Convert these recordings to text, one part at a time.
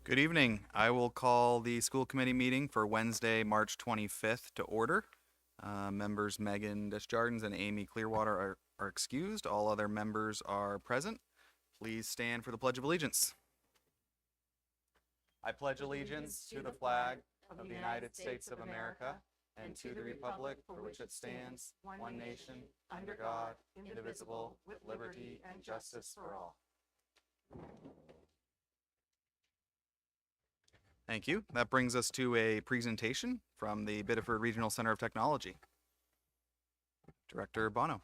Good evening. I will call the school committee meeting for Wednesday, March 25th to order. Members Megan Desjardins and Amy Clearwater are excused. All other members are present. Please stand for the Pledge of Allegiance. I pledge allegiance to the flag of the United States of America and to the republic for which it stands, one nation, under God, indivisible, with liberty and justice for all. Thank you. That brings us to a presentation from the Biddeford Regional Center of Technology. Director Bono.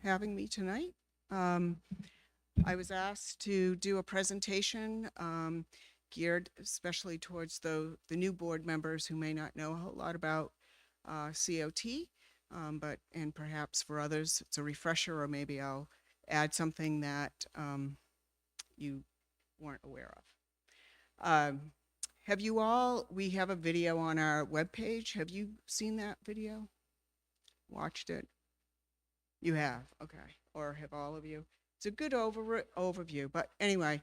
Having me tonight. I was asked to do a presentation geared especially towards the new board members who may not know a whole lot about COT, and perhaps for others it's a refresher, or maybe I'll add something that you weren't aware of. We have a video on our webpage. Have you seen that video? Watched it? You have, okay. Or have all of you? It's a good overview, but anyway,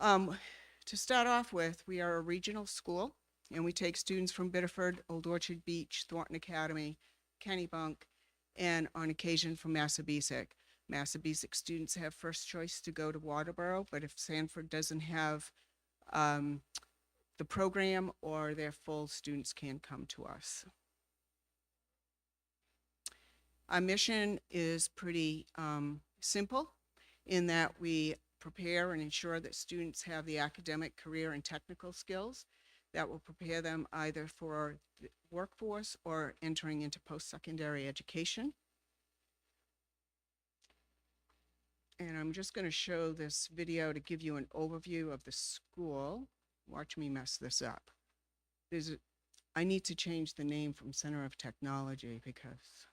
to start off with, we are a regional school, and we take students from Biddeford, Old Orchard Beach, Thornton Academy, Kennebunk, and on occasion from Massabesic. Massabesic students have first choice to go to Waterboro, but if Sanford doesn't have the program or their full, students can come to us. Our mission is pretty simple in that we prepare and ensure that students have the academic, career, and technical skills that will prepare them either for the workforce or entering into post-secondary education. And I'm just going to show this video to give you an overview of the school. Watch me mess this up. I need to change the name from Center of Technology because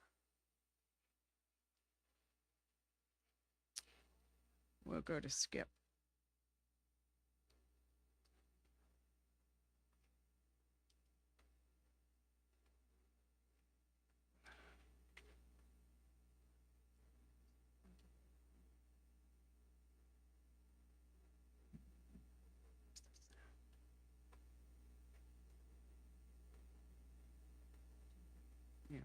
we'll go to skip. Yeah.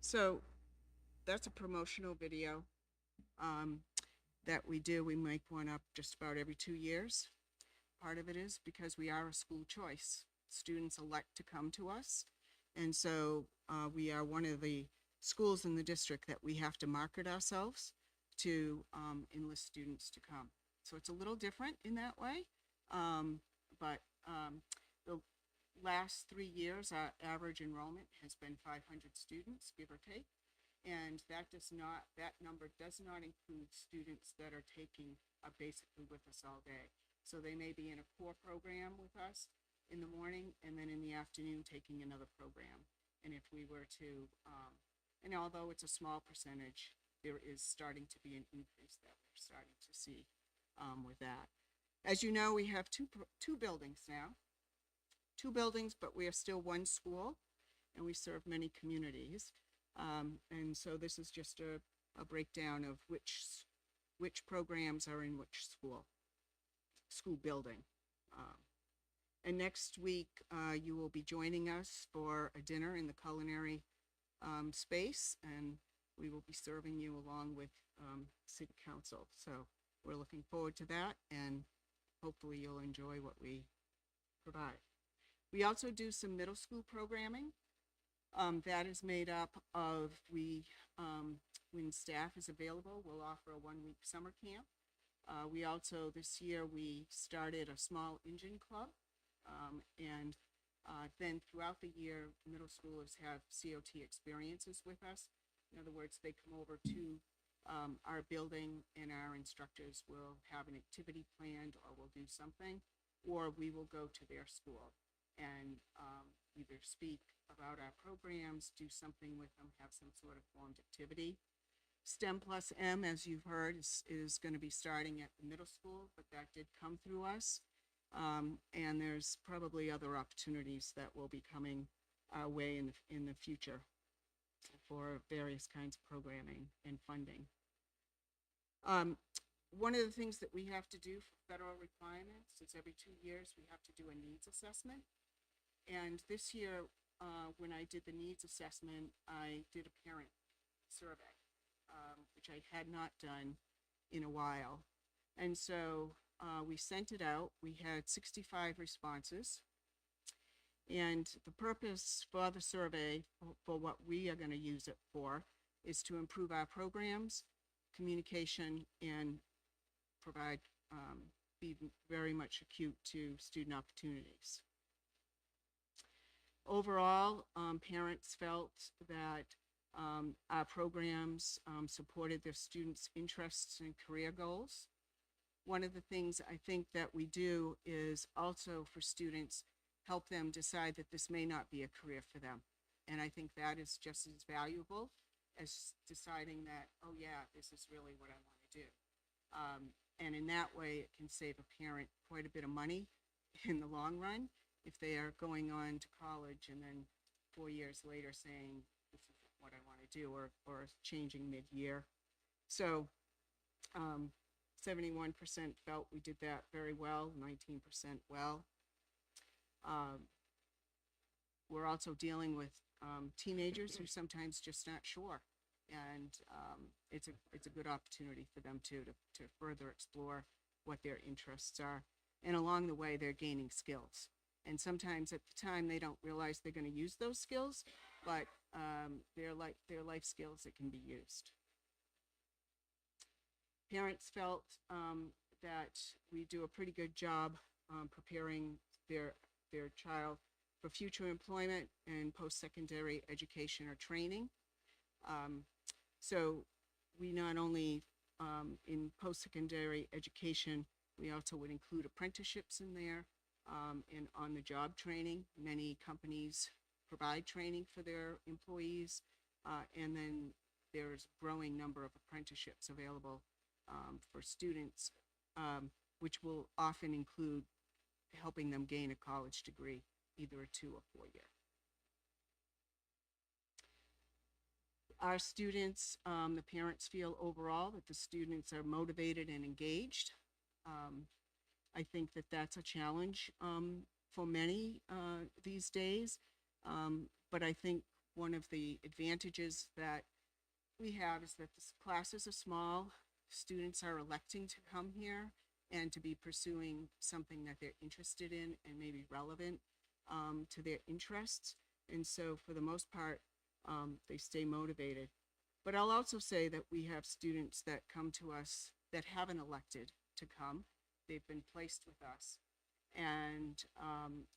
So that's a promotional video um, that we do. We make one up just about every 2 years. Part of it is because we are a school choice. Students elect to come to us. And so we are one of the schools in the district that we have to market ourselves to enlist students to come. So it's a little different in that way. But the last 3 years, our average enrollment has been 500 students, give or take. And that number does not include students that are taking basically with us all day. So they may be in a core program with us in the morning and then in the afternoon taking another program. And if we were to, and although it's a small percentage, there is starting to be an increase that we're starting to see with that. As you know, we have two buildings now. Two buildings, but we are still one school, and we serve many communities. And so this is just a breakdown of which programs are in which school building. And next week, you will be joining us for a dinner in the culinary space, and we will be serving you along with City Council. So we're looking forward to that, and hopefully you'll enjoy what we provide. We also do some middle school programming. That is made up of, when staff is available, we'll offer a 1-week summer camp. We also, this year, we started a small engine club. And then throughout the year, middle schoolers have COT experiences with us. In other words, they come over to our building and our instructors will have an activity planned, or we'll do something, or we will go to their school and either speak about our programs, do something with them, have some sort of formed activity. STEM plus M, as you've heard, is going to be starting at the middle school, but that did come through us. And there's probably other opportunities that will be coming our way in the future for various kinds of programming and funding. One of the things that we have to do for federal requirements is every 2 years we have to do a needs assessment. And this year, when I did the needs assessment, I did a parent survey, which I had not done in a while. And so we sent it out. We had 65 responses. And the purpose for the survey, for what we are going to use it for, is to improve our programs, communication, and provide, be very much acute to student opportunities. Overall, parents felt that our programs supported their students' interests and career goals. One of the things I think that we do is also for students help them decide that this may not be a career for them. And I think that is just as valuable as deciding that, oh yeah, this is really what I want to do. And in that way, it can save a parent quite a bit of money in the long run if they are going on to college and then 4 years later saying, this is what I want to do, or changing mid-year. So 71% felt we did that very well, 19% well. We're also dealing with teenagers who sometimes just not sure, and it's a good opportunity for them too to further explore what their interests are, and along the way they're gaining skills. And sometimes at the time they don't realize they're going to use those skills, but they're life skills that can be used. Parents felt that we do a pretty good job preparing their child for future employment and post-secondary education or training. So we not only in post-secondary education, we also would include apprenticeships in there and on-the-job training. Many companies provide training for their employees, and then there's a growing number of apprenticeships available for students, which will often include helping them gain a college degree, either a 2 or 4 year. Our students, the parents feel overall that the students are motivated and engaged. I think that that's a challenge for many these days, but I think one of the advantages that we have is that the classes are small. Students are electing to come here and to be pursuing something that they're interested in and maybe relevant to their interests. And so for the most part, they stay motivated. But I'll also say that we have students that come to us that haven't elected to come. They've been placed with us. And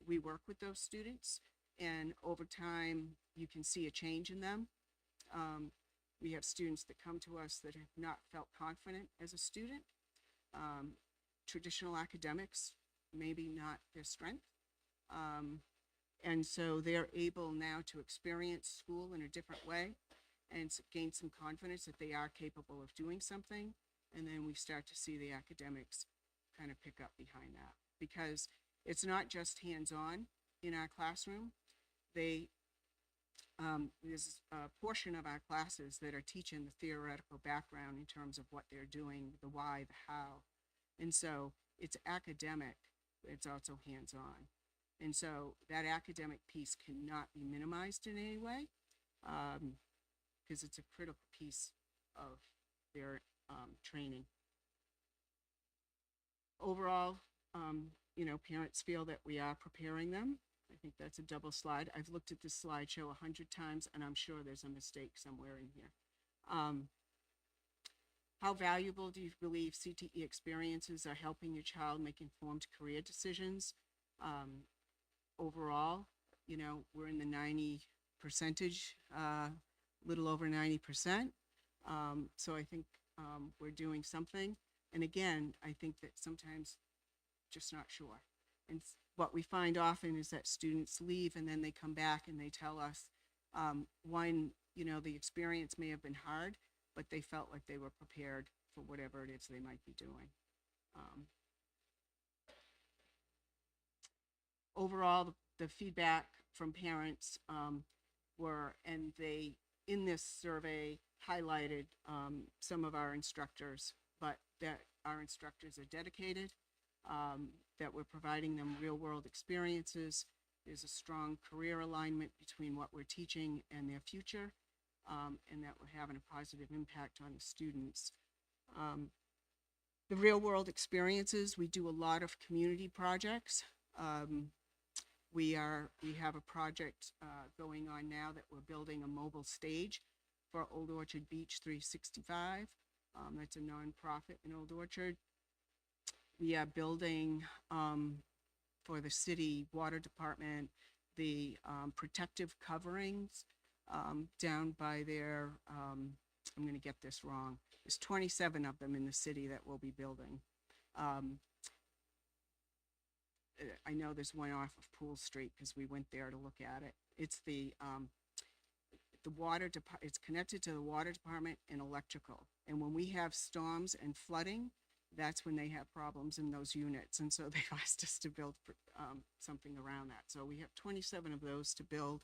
we work with those students. And over time, you can see a change in them. We have students that come to us that have not felt confident as a student. Traditional academics, maybe not their strength. And so they're able now to experience school in a different way and gain some confidence that they are capable of doing something. And then we start to see the academics kind of pick up behind that, because it's not just hands-on in our classroom. There's a portion of our classes that are teaching the theoretical background in terms of what they're doing, the why, the how. And so it's academic, but it's also hands-on. And so that academic piece cannot be minimized in any way, because it's a critical piece of their training. Overall, parents feel that we are preparing them. I think that's a double slide. I've looked at this slideshow 100 times, and I'm sure there's a mistake somewhere in here. How valuable do you believe CTE experiences are helping your child make informed career decisions? Overall, we're in the 90 percentage, little over 90%. So I think we're doing something. And again, I think that sometimes just not sure. And what we find often is that students leave and then they come back and they tell us, one, the experience may have been hard, but they felt like they were prepared for whatever it is they might be doing. Overall, the feedback from parents were, and they, in this survey, highlighted some of our instructors, but that our instructors are dedicated, that we're providing them real-world experiences. There's a strong career alignment between what we're teaching and their future, and that we're having a positive impact on the students. The real-world experiences, we do a lot of community projects. we have a project going on now that we're building a mobile stage for Old Orchard Beach 365. That's a nonprofit in Old Orchard. We are building for the city water department the protective coverings down by their, I'm going to get this wrong. There's 27 of them in the city that we'll be building. I know there's one off of Pool Street because we went there to look at it. It's the it's connected to the water department and electrical. And when we have storms and flooding, that's when they have problems in those units. And so they've asked us to build something around that. So we have 27 of those to build.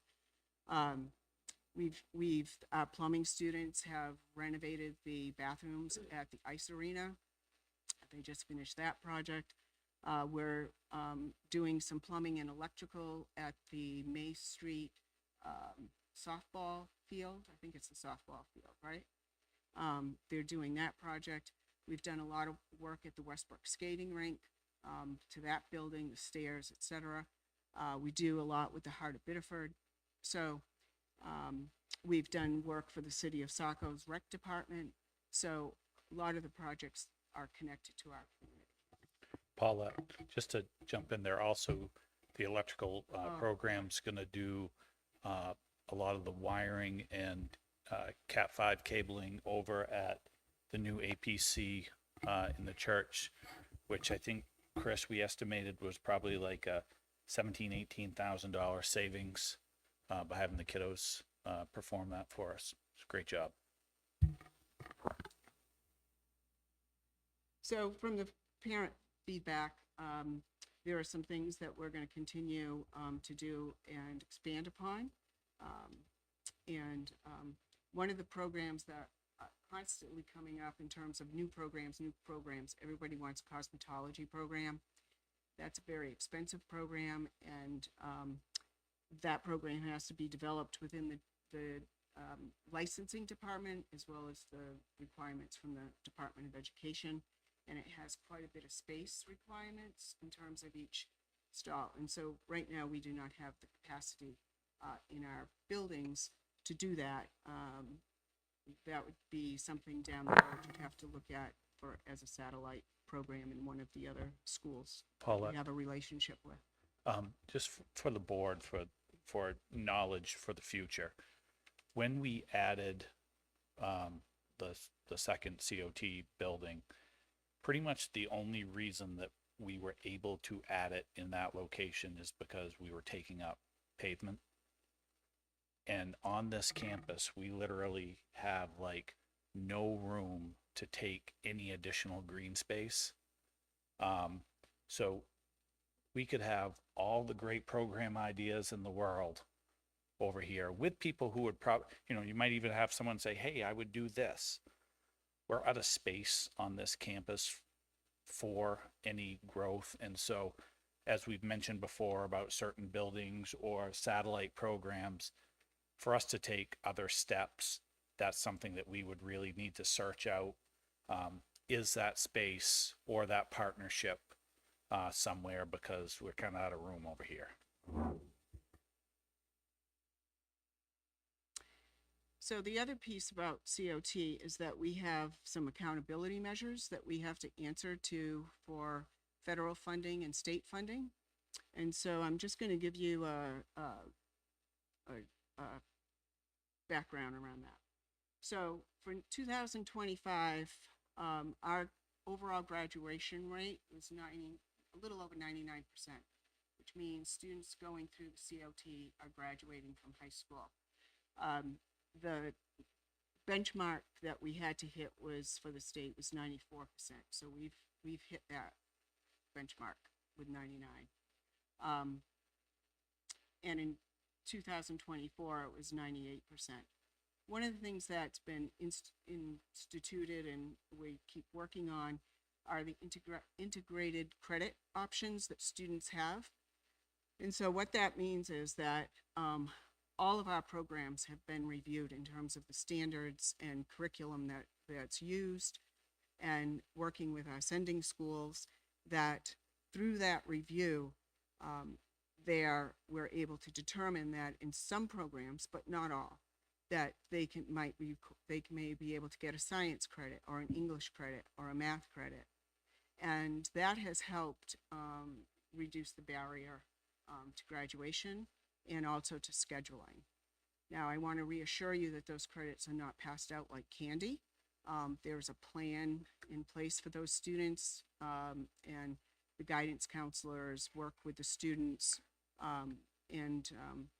Our plumbing students have renovated the bathrooms at the ice arena. They just finished that project. We're doing some plumbing and electrical at the May Street softball field. I think it's the softball field, right? They're doing that project. We've done a lot of work at the Westbrook skating rink, to that building, the stairs, etc. We do a lot with the Heart of Biddeford. So we've done work for the City of Saco's rec department. So a lot of the projects are connected to our community. Paula, just to jump in there, also the electrical program's going to do a lot of the wiring and Cat 5 cabling over at the new APC in the church, which I think, Chris, we estimated was probably like a $17,000-$18,000 savings by having the kiddos perform that for us. It's a great job. So from the parent feedback, there are some things that we're going to continue to do and expand upon. One of the programs that are constantly coming up in terms of new programs, everybody wants a cosmetology program. That's a very expensive program, and that program has to be developed within the licensing department as well as the requirements from the Department of Education. And it has quite a bit of space requirements in terms of each stall. And so right now we do not have the capacity in our buildings to do that. That would be something down the road you'd have to look at as a satellite program in one of the other schools Paula, we have a relationship with. just for the board, for knowledge for the future, when we added the second COT building, pretty much the only reason that we were able to add it in that location is because we were taking up pavement. And on this campus, we literally have like no room to take any additional green space. So we could have all the great program ideas in the world over here with people who would probably, you might even have someone say, hey, I would do this. We're out of space on this campus for any growth. And so, as we've mentioned before about certain buildings or satellite programs, for us to take other steps, that's something that we would really need to search out. Is that space or that partnership somewhere, because we're kind of out of room over here. So the other piece about COT is that we have some accountability measures that we have to answer to for federal funding and state funding. And so I'm just going to give you a background around that. So for 2025, our overall graduation rate was a little over 99%, which means students going through the COT are graduating from high school. The benchmark that we had to hit was for the state was 94%. So we've hit that benchmark with 99. And in 2024, it was 98%. One of the things that's been instituted and we keep working on are the integrated credit options that students have. And so what that means is that all of our programs have been reviewed in terms of the standards and curriculum that's used, and working with our sending schools, that through that review, there we're able to determine that in some programs, but not all, that they may be able to get a science credit or an English credit or a math credit. And that has helped reduce the barrier to graduation and also to scheduling. Now, I want to reassure you that those credits are not passed out like candy. There's a plan in place for those students, and the guidance counselors work with the students, and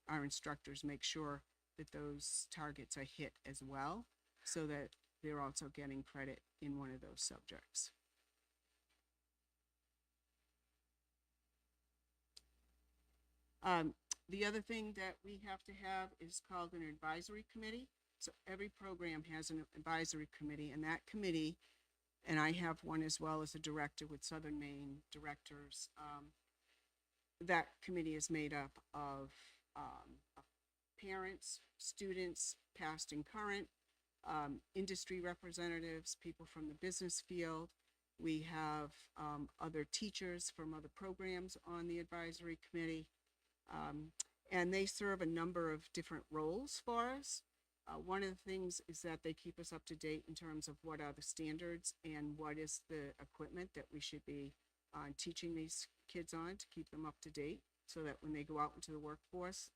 our instructors make sure that those targets are hit as well, so that they're also getting credit in one of those subjects. The other thing that we have to have is called an advisory committee. So every program has an advisory committee, and that committee, and I have one as well as a director with Southern Maine directors. That committee is made up of parents, students, past and current, industry representatives, people from the business field. We have other teachers from other programs on the advisory committee. And they serve a number of different roles for us. One of the things is that they keep us up to date in terms of what are the standards and what is the equipment that we should be teaching these kids on to keep them up to date, so that when they go out into the workforce,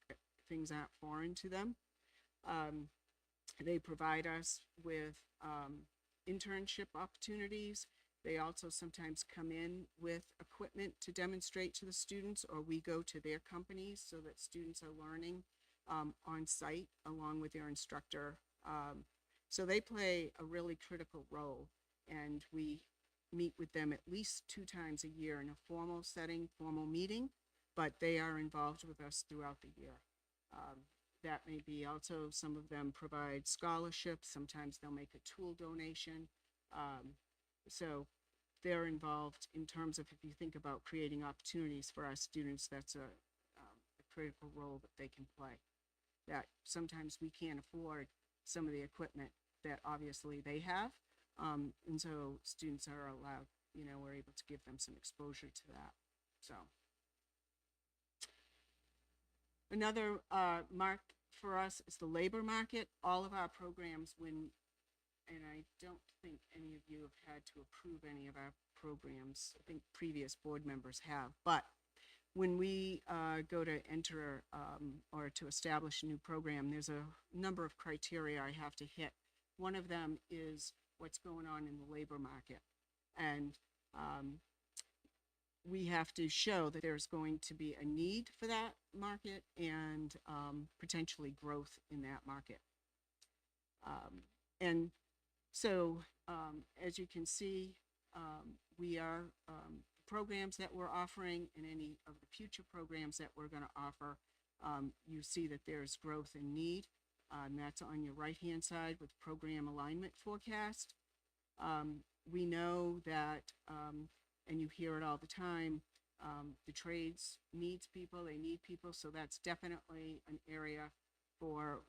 things aren't foreign to them. They provide us with internship opportunities. They also sometimes come in with equipment to demonstrate to the students, or we go to their companies so that students are learning on site along with their instructor. So they play a really critical role, and we meet with them at least 2 times a year in a formal setting, formal meeting, but they are involved with us throughout the year. That may be also, some of them provide scholarships, sometimes they'll make a tool donation. So they're involved in terms of, if you think about creating opportunities for our students, that's a critical role that they can play. That sometimes we can't afford some of the equipment that obviously they have. And so students are allowed, we're able to give them some exposure to that. So another mark for us is the labor market. All of our programs, and I don't think any of you have had to approve any of our programs. I think previous board members have, but when we go to enter or to establish a new program, there's a number of criteria I have to hit. One of them is what's going on in the labor market. And we have to show that there's going to be a need for that market and potentially growth in that market. And so as you can see, we are programs that we're offering and any of the future programs that we're going to offer, you see that there's growth and need. And that's on your right-hand side with program alignment forecast. We know that, and you hear it all the time, the trades needs people, they need people, so that's definitely an area for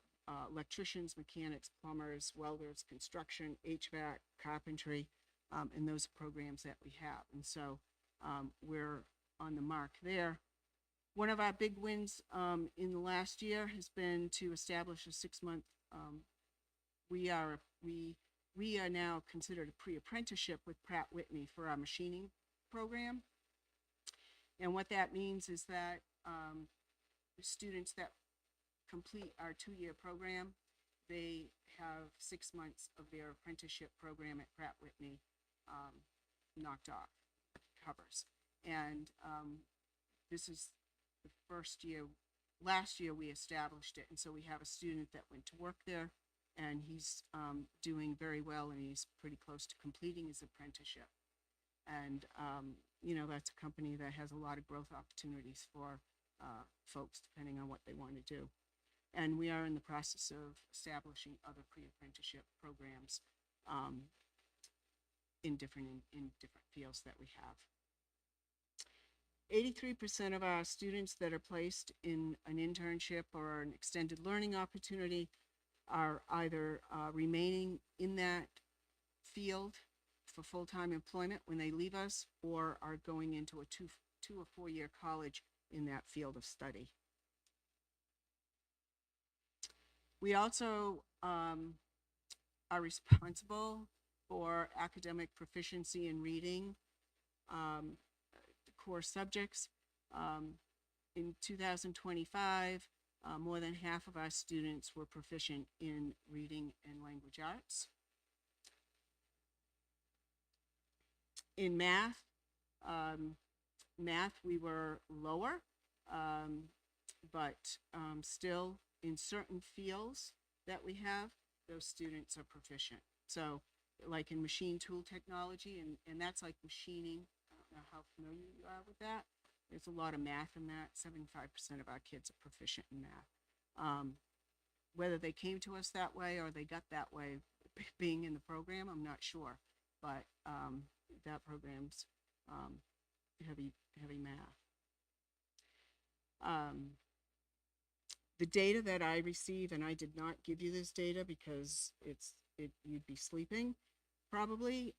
electricians, mechanics, plumbers, welders, construction, HVAC, carpentry, and those programs that we have. And so we're on the mark there. One of our big wins in the last year has been to establish a 6-month, we are now considered a pre-apprenticeship with Pratt Whitney for our machining program. And what that means is that the students that complete our 2-year program, they have 6 months of their apprenticeship program at Pratt Whitney knocked off, covers. And this is the first year. Last year we established it, and so we have a student that went to work there, and he's doing very well, and he's pretty close to completing his apprenticeship. And that's a company that has a lot of growth opportunities for folks depending on what they want to do. And we are in the process of establishing other pre-apprenticeship programs in different fields that we have. 83% of our students that are placed in an internship or an extended learning opportunity are either remaining in that field for full-time employment when they leave us, or are going into a 2 or 4 year college in that field of study. We also are responsible for academic proficiency in reading, core subjects. In 2025, more than half of our students were proficient in reading and language arts. In math, we were lower, but still in certain fields that we have, those students are proficient. So like in machine tool technology, and that's like machining. I don't know how familiar you are with that. There's a lot of math in that. 75% of our kids are proficient in math. Whether they came to us that way or they got that way being in the program, I'm not sure. But that program's heavy math. The data that I receive, and I did not give you this data because you'd be sleeping probably.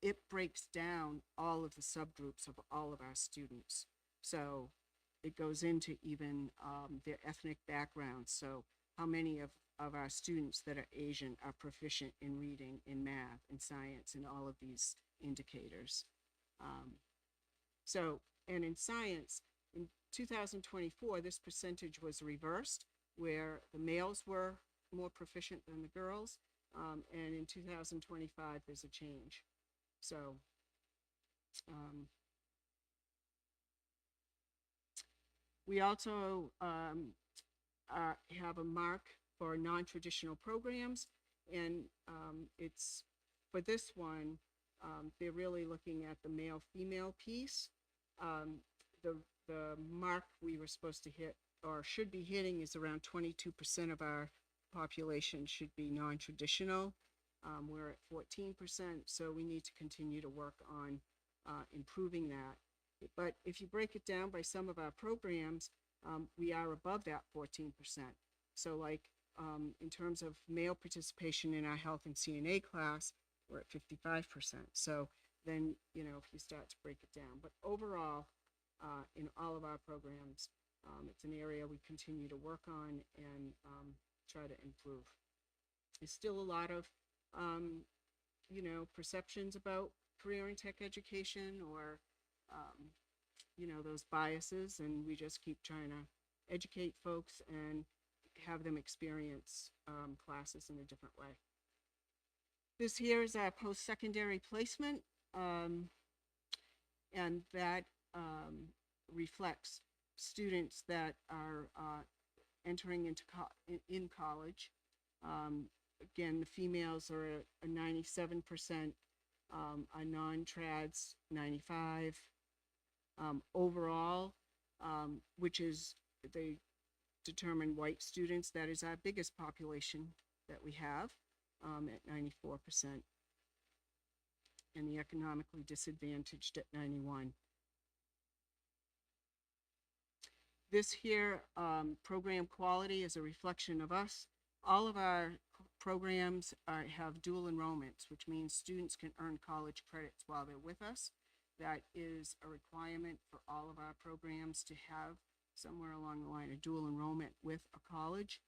It breaks down all of the subgroups of all of our students. So it goes into even their ethnic backgrounds. So how many of our students that are Asian are proficient in reading, in math, in science, and all of these indicators. And in science, in 2024, this percentage was reversed, where the males were more proficient than the girls. And in 2025, there's a change. So we also have a mark for non-traditional programs, and it's for this one, they're really looking at the male-female piece. The mark we were supposed to hit or should be hitting is around 22% of our population should be non-traditional. We're at 14%, so we need to continue to work on improving that. But if you break it down by some of our programs, we are above that 14%. So like in terms of male participation in our health and CNA class, we're at 55%. So then, if you start to break it down. But overall, in all of our programs, it's an area we continue to work on and try to improve. There's still a lot of, perceptions about career and tech education or, those biases, and we just keep trying to educate folks and have them experience classes in a different way. This here is our post-secondary placement, and that reflects students that are entering into in college. Again, the females are at a 97%, our non-trads 95%. Overall, which is they determine white students, that is our biggest population that we have at 94%, and the economically disadvantaged at 91%. This here, program quality, is a reflection of us. All of our programs have dual enrollments, which means students can earn college credits while they're with us. That is a requirement for all of our programs to have somewhere along the line a dual enrollment with a college.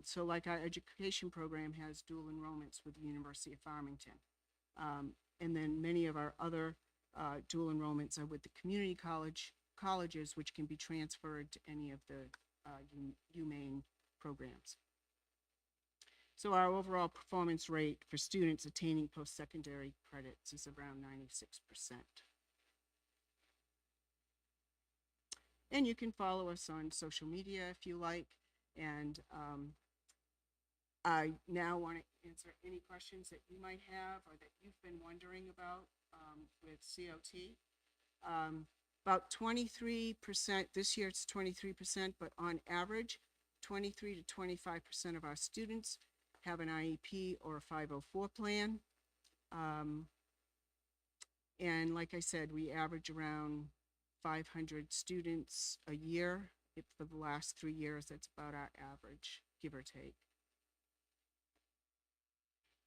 So like our education program has dual enrollments with the University of Farmington. And then many of our other dual enrollments are with the community colleges, which can be transferred to any of the UMaine programs. So our overall performance rate for students attaining post-secondary credits is around 96%. And you can follow us on social media if you like. And I now want to answer any questions that you might have or that you've been wondering about with COT. About 23%, this year it's 23%, but on average, 23 to 25% of our students have an IEP or a 504 plan. And like I said, we average around 500 students a year. For the last 3 years, that's about our average, give or take.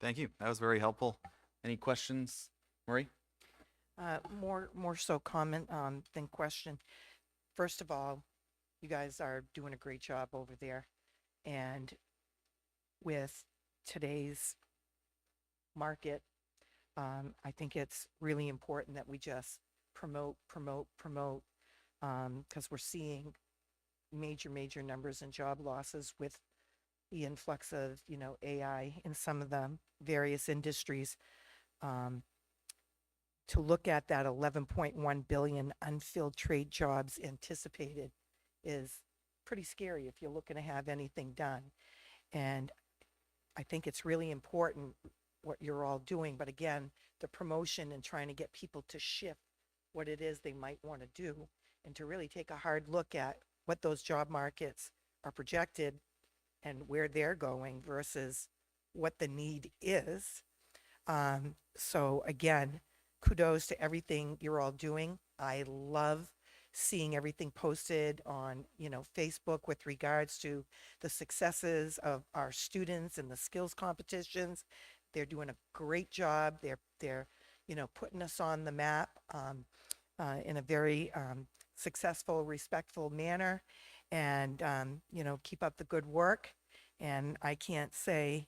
Thank you. That was very helpful. Any questions, Marie? More so comment than question. first of all, you guys are doing a great job over there. And with today's market, I think it's really important that we just promote, because we're seeing major numbers in job losses with the influx of, AI in some of the various industries. Um, to look at that 11.1 billion unfilled trade jobs anticipated is pretty scary if you're looking to have anything done. And I think it's really important what you're all doing. But again, the promotion and trying to get people to shift what it is they might want to do and to really take a hard look at what those job markets are projected and where they're going versus what the need is. So again, kudos to everything you're all doing. I love seeing everything posted on, Facebook with regards to the successes of our students and the skills competitions. They're doing a great job. They're putting us on the map in a very successful, respectful manner. And keep up the good work. And I can't say,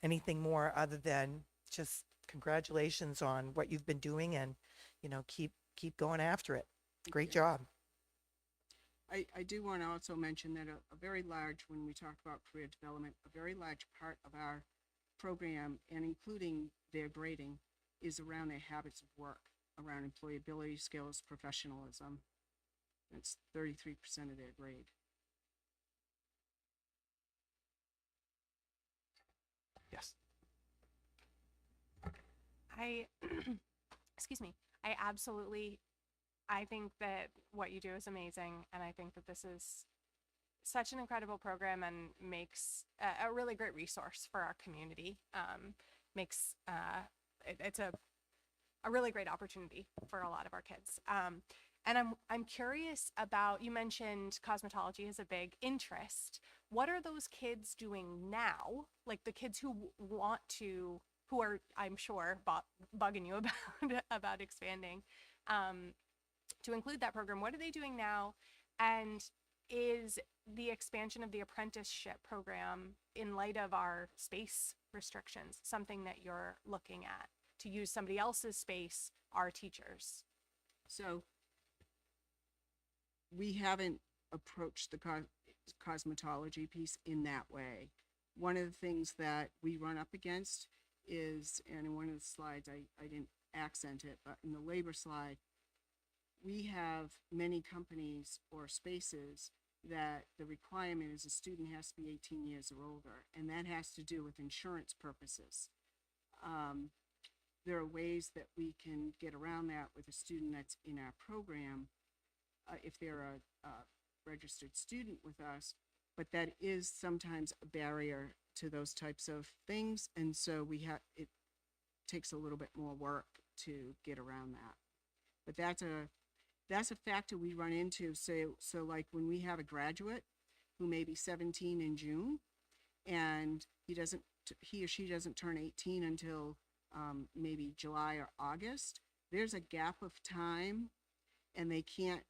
anything more other than just congratulations on what you've been doing, and keep going after it. Great job. I do want to also mention that a very large, when we talk about career development, a very large part of our program, and including their grading, is around their habits of work, around employability skills, professionalism. That's 33% of their grade. Yes. I, excuse me, I think that what you do is amazing. And I think that this is such an incredible program and makes a really great resource for our community. It's a really great opportunity for a lot of our kids. And I'm curious about, you mentioned cosmetology is a big interest. What are those kids doing now? Like the kids who who are, I'm sure, bugging you about expanding to include that program. What are they doing now? And is the expansion of the apprenticeship program, in light of our space restrictions, something that you're looking at to use somebody else's space, our teachers? So we haven't approached the cosmetology piece in that way. One of the things that we run up against is, and in one of the slides, I didn't accent it, but in the labor slide, we have many companies or spaces that the requirement is a student has to be 18 years or older, and that has to do with insurance purposes. There are ways that we can get around that with a student that's in our program, if they're a registered student with us, but that is sometimes a barrier to those types of things. And so it takes a little bit more work to get around that. But that's a factor we run into. So like when we have a graduate who may be 17 in June, and he or she doesn't turn 18 until maybe July or August, there's a gap of time, and they can't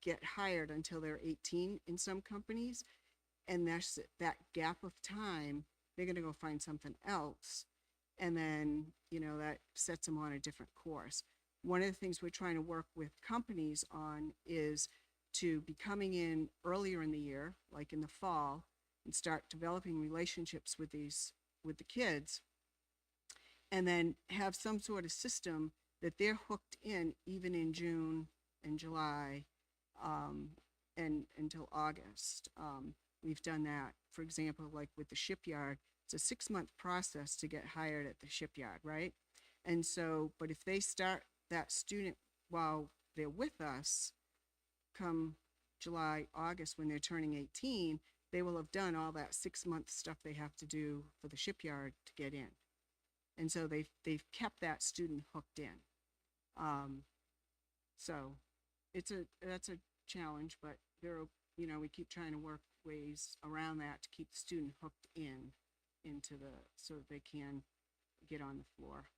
get hired until they're 18 in some companies. And that's that gap of time, they're going to go find something else. And then, that sets them on a different course. One of the things we're trying to work with companies on is to be coming in earlier in the year, like in the fall, and start developing relationships with the kids, and then have some sort of system that they're hooked in even in June and July, and until August. We've done that, for example, like with the shipyard. It's a 6-month process to get hired at the shipyard, right? And so, but if they start that student while they're with us, come July, August, when they're turning 18, they will have done all that 6-month stuff they have to do for the shipyard to get in. And so they've kept that student hooked in. So that's a challenge, but we keep trying to work ways around that to keep the student hooked so that they can get on the floor.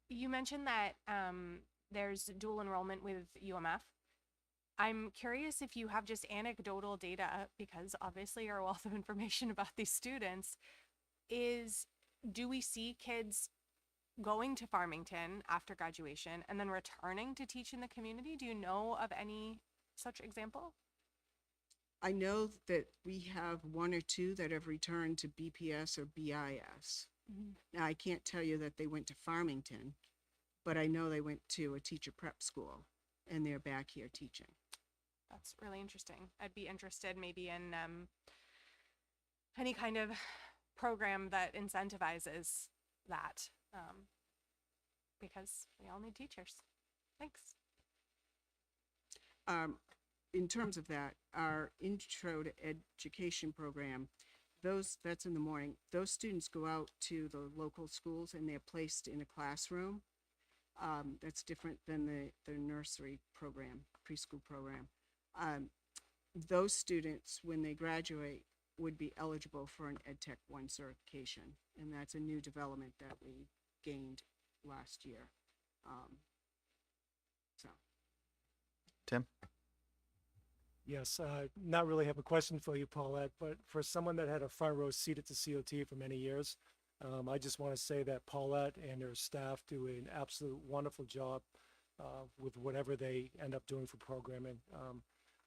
You mentioned that there's dual enrollment with UMF. I'm curious if you have just anecdotal data, because obviously you're a wealth of information about these students. Do we see kids going to Farmington after graduation and then returning to teach in the community? Do you know of any such example? I know that we have one or two that have returned to BPS or BIS. Now, I can't tell you that they went to Farmington, but I know they went to a teacher prep school and they're back here teaching. That's really interesting. I'd be interested maybe in any kind of program that incentivizes that, because we all need teachers. Thanks. In terms of that, our intro to education program, that's in the morning. Those students go out to the local schools and they're placed in a classroom. That's different than the nursery program, preschool program. Those students, when they graduate, would be eligible for an EdTech 1 certification, and that's a new development that we gained last year. So. Tim? Yes, not really have a question for you, Paulette, but for someone that had a front row seat at the COT for many years, I just want to say that Paulette and her staff do an absolute wonderful job with whatever they end up doing for programming.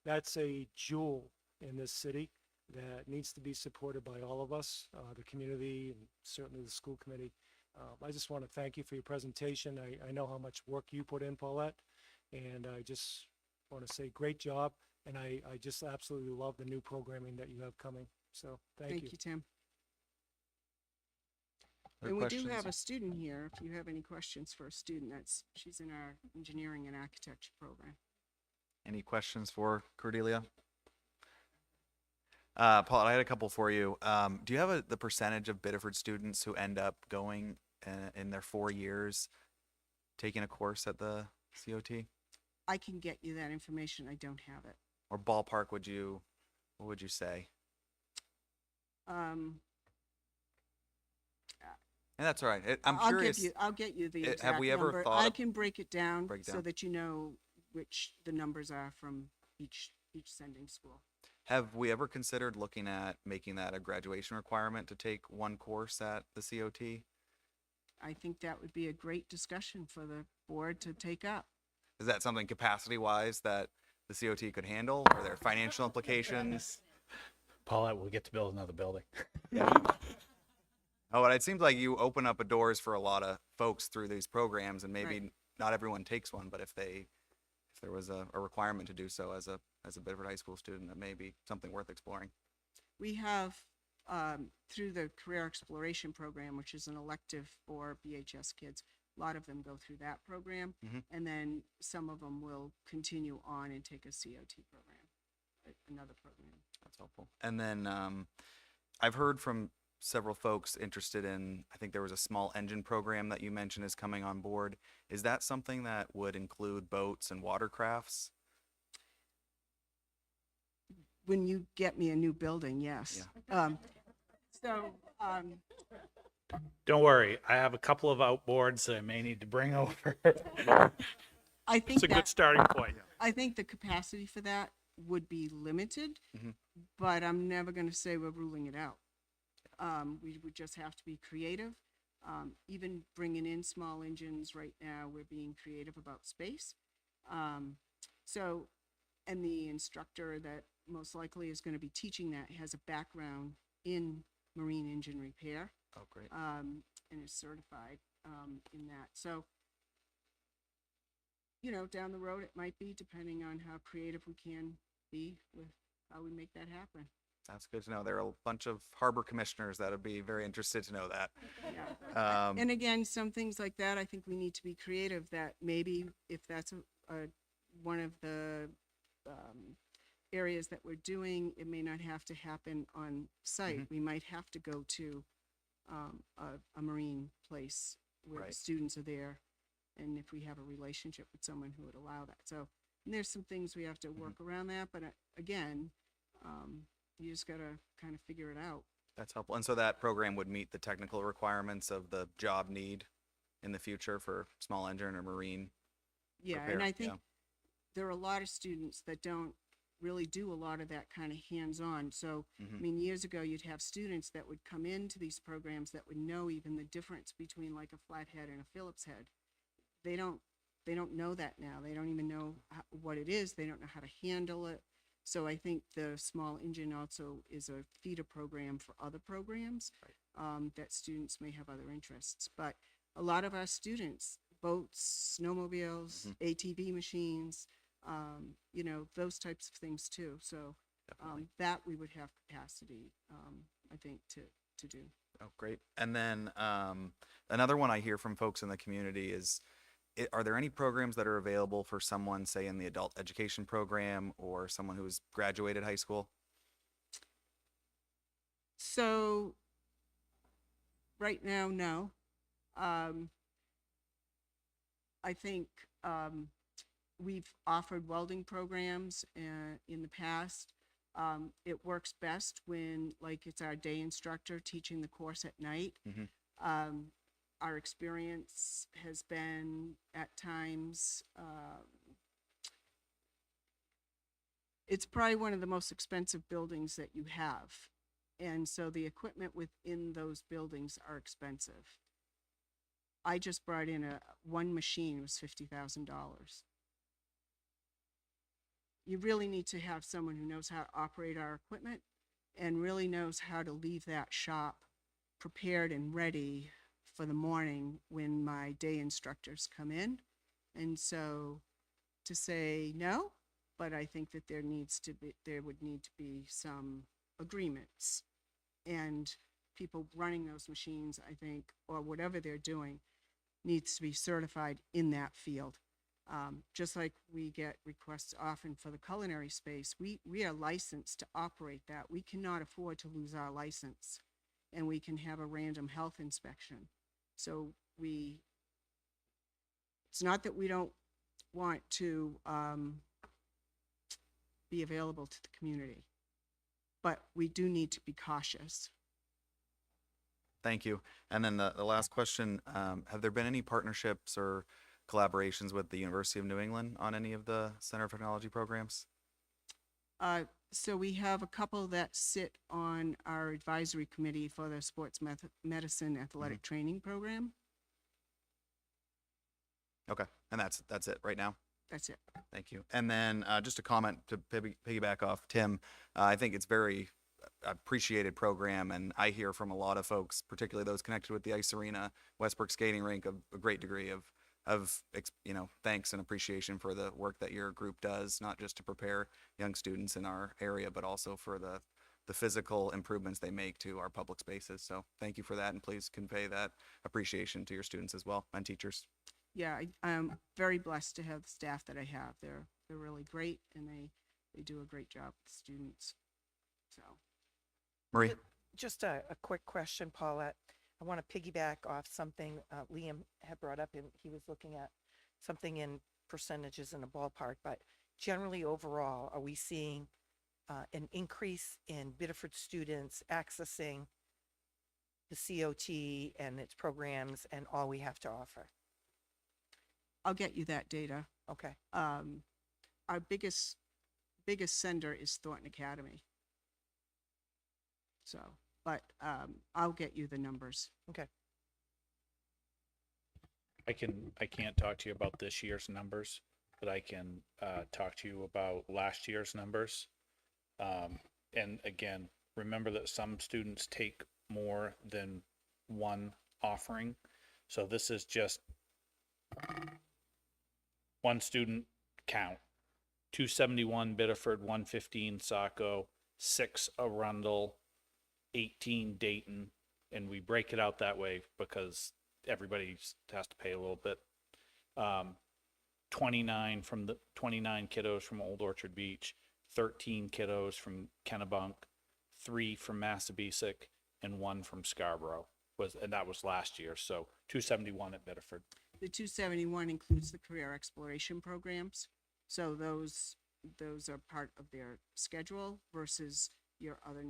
That's a jewel in this city that needs to be supported by all of us, the community, and certainly the school committee. I just want to thank you for your presentation. I know how much work you put in, Paulette, and I just want to say great job. And I just absolutely love the new programming that you have coming. So thank you. Thank you, Tim. Other And we do questions? have a student here. If you have any questions for a student, she's in our engineering and architecture program. Any questions for Cordelia? Paul, I had a couple for you. Do you have the percentage of Biddeford students who end up going in their 4 years taking a course at the COT? I can get you that information. I don't have it. Or ballpark, what would you say? Um, And that's all right. I'm I'll curious. I'll get you the exact have we ever number. thought I of- can break it down so down. that you know which the numbers are from each sending school. Have we ever considered looking at making that a graduation requirement to take one course at the COT? I think that would be a great discussion for the board to take up. Is that something capacity-wise that the COT could handle? Are there financial implications? Paulette, we'll get to build another building. Oh, and it seems like you open up doors for a lot of folks through these programs, and maybe Right. not everyone takes one, but if there was a requirement to do so as a Biddeford High School student, that may be something worth exploring. We have, through the Career Exploration Program, which is an elective for BHS kids, a lot of them go through that program, Mhm. and then some of them will continue on and take a COT program, another program. That's helpful. And then I've heard from several folks interested in, I think there was a small engine program that you mentioned is coming on board. Is that something that would include boats and watercrafts? When you get me a new building, yes. Don't worry, I have a couple of outboards that I may need to bring over. I think It's a good starting point. I think the capacity for that would be limited, Mhm. but I'm never going to say we're ruling it out. We would just have to be creative. Even bringing in small engines right now, we're being creative about space. And the instructor that most likely is going to be teaching that has a background in marine engine repair, Oh, great. and is certified in that. So, down the road, it might be, depending on how creative we can be with how we make that happen. That's good to know. There are a bunch of harbor commissioners that would be very interested to know that. Yeah. And again, some things like that, I think we need to be creative, that maybe if that's one of the areas that we're doing, it may not have to happen on site. We might have to go to a marine place where the Right. students are there, and if we have a relationship with someone who would allow that. So there's some things we have to work around that, but again, you just got to kind of figure it out. That's helpful. And so that program would meet the technical requirements of the job need in the future for small engine or marine Yeah, repair. and I think there are a lot of students that don't really do a lot of that kind of hands-on. So, Mhm. I mean, years ago, you'd have students that would come into these programs that would know even the difference between like a flathead and a Phillips head. They don't, they don't know that now. They don't even know what it is. They don't know how to handle it. So I think the small engine also is a feeder program for other programs that students may have other interests. But a lot of our students, boats, snowmobiles, ATV machines, you know, those types of things too. So Definitely. that we would have capacity, I think, to do. Oh, great. And then another one I hear from folks in the community is, are there any programs that are available for someone, say, in the adult education program or someone who's graduated high school? So right now, no. I think we've offered welding programs in the past. It works best when, like, it's our day instructor teaching the course at night. Mhm. Our experience has been at times, it's probably one of the most expensive buildings that you have. And so the equipment within those buildings are expensive. I just brought in one machine, it was $50,000. You really need to have someone who knows how to operate our equipment and really knows how to leave that shop prepared and ready for the morning when my day instructors come in. And so to say no, but I think that there would need to be some agreements, and people running those machines, I think, or whatever they're doing, needs to be certified in that field. Just like we get requests often for the culinary space, we are licensed to operate that. We cannot afford to lose our license, and we can have a random health inspection. So it's not that we don't want to be available to the community, but we do need to be cautious. Thank you. And then the last question, have there been any partnerships or collaborations with the University of New England on any of the Center of Technology programs? So we have a couple that sit on our advisory committee for the sports medicine athletic training program. Okay. And that's it right now? That's it. Thank you. And then just a comment to piggyback off Tim, I think it's very appreciated program, and I hear from a lot of folks, particularly those connected with the ice arena, Westbrook skating rink, a great degree of thanks and appreciation for the work that your group does, not just to prepare young students in our area, but also for the physical improvements they make to our public spaces. So thank you for that, and please convey that appreciation to your students as well and teachers. Yeah, I'm very blessed to have the staff that I have. They're really great, and they do a great job with students. So, Marie? Just a quick question, Paulette. I want to piggyback off something Liam had brought up, and he was looking at something in percentages in a ballpark, but generally overall, are we seeing an increase in Biddeford students accessing the COT and its programs and all we have to offer? I'll get you that data. Okay. Our biggest sender is Thornton Academy. So, but I'll get you the numbers. Okay. I can't talk to you about this year's numbers, but I can talk to you about last year's numbers. And again, remember that some students take more than one offering. So this is just one student count: 271 Biddeford, 115 Saco, 6 Arundel, 18 Dayton, and we break it out that way because everybody has to pay a little bit. 29 kiddos from Old Orchard Beach, 13 kiddos from Kennebunk, 3 from Massabesic, and 1 from Scarborough. And that was last year. So 271 at Biddeford. The 271 includes the career exploration programs. So those are part of their schedule versus your other,